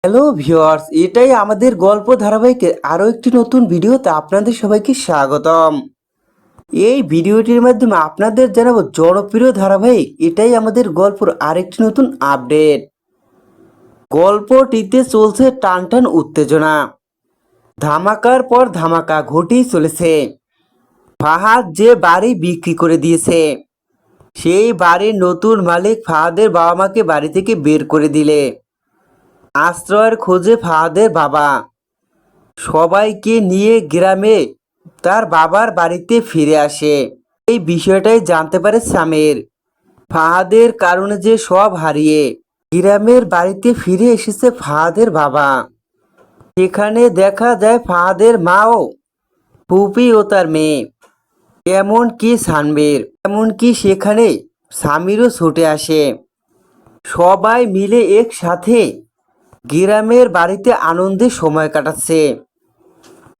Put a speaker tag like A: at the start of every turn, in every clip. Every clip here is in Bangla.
A: হ্যালো ভিউয়ার্স, এটাই আমাদের গল্প ধারাবাহিকের আরও একটি নতুন ভিডিওতে আপনাদের সবাইকে স্বাগতম। এই ভিডিওটির মাধ্যমে আপনাদের জানাবো জনপ্রিয় ধারাবাহিক এটাই আমাদের গল্পর আরেকটি নতুন আপডেট। গল্পটিতে চলছে টানটান উত্তেজনা, ধামাকার পর ধামাকা ঘটেই চলেছে। ফাহাদ যে বাড়ি বিক্রি করে দিয়েছে, সেই বাড়ির নতুন মালিক ফাহাদের বাবা মাকে বাড়ি থেকে বের করে দিলে আশ্রয়ের খোঁজে ফাহাদের বাবা সবাইকে নিয়ে গ্রামে তার বাবার বাড়িতে ফিরে আসে। এই বিষয়টাই জানতে পারে সামির। ফাহাদের কারণে যে সব হারিয়ে গ্রামের বাড়িতে ফিরে এসেছে ফাহাদের বাবা। সেখানে দেখা যায় ফাহাদের মাও, ফুপি ও তার মেয়ে, এমনকি সানবীর, এমনকি সেখানে সামিরও ছুটে আসে। সবাই মিলে একসাথে গ্রামের বাড়িতে আনন্দে সময় কাটাচ্ছে।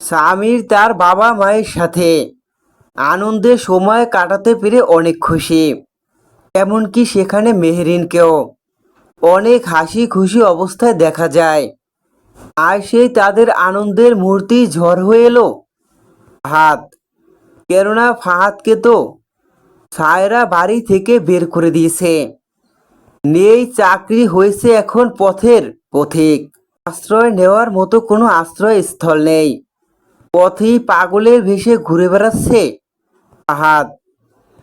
A: সামির তার বাবা মায়ের সাথে আনন্দে সময় কাটাতে পেরে অনেক খুশি। এমনকি সেখানে মেহরিনকেও অনেক হাসি খুশি অবস্থায় দেখা যায়। আর সেই তাদের আনন্দের মুহূর্তেই ঝড় হয়ে এলো ফাহাদ। কেননা ফাহাদকে তো সায়রা বাড়ি থেকে বের করে দিয়েছে। নেই চাকরি, হয়েছে এখন পথের পথিক। আশ্রয় নেওয়ার মতো কোনো আশ্রয়স্থল নেই। পথেই পাগলের ভেসে ঘুরে বেড়াচ্ছে ফাহাদ।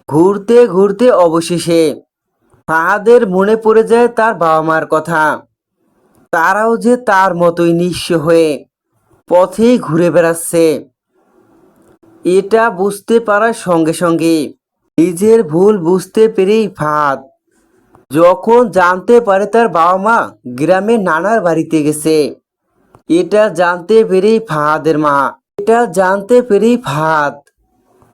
A: ঘুরতে ঘুরতে অবশেষে ফাহাদের মনে পড়ে যায় তার বাবা মার কথা। তারাও যে তার মতোই নিঃস্ব হয়ে পথেই ঘুরে বেড়াচ্ছে। এটা বুঝতে পারার সঙ্গে সঙ্গে নিজের ভুল বুঝতে পেরেই ফাহাদ যখন জানতে পারে তার বাবা মা গ্রামে নানার বাড়িতে গেছে, এটা জানতে পেরেই ফাহাদের মা, এটা জানতে পেরেই ফাহাদ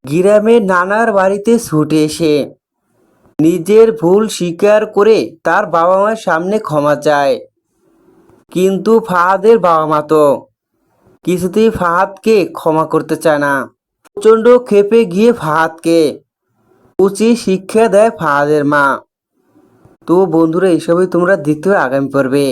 A: গ্রামের নানার বাড়িতে ছুটে এসে নিজের ভুল স্বীকার করে তার বাবা মার সামনে ক্ষমা চায়। কিন্তু ফাহাদের বাবা মা তো কিছুতেই ফাহাদকে ক্ষমা করতে চায় না। প্রচণ্ড ক্ষেপে গিয়ে ফাহাদকে উচিত শিক্ষা দেয় ফাহাদের মা। তো বন্ধুরা, এইসবই তোমরা দেখতে হবে আগামী পর্বে।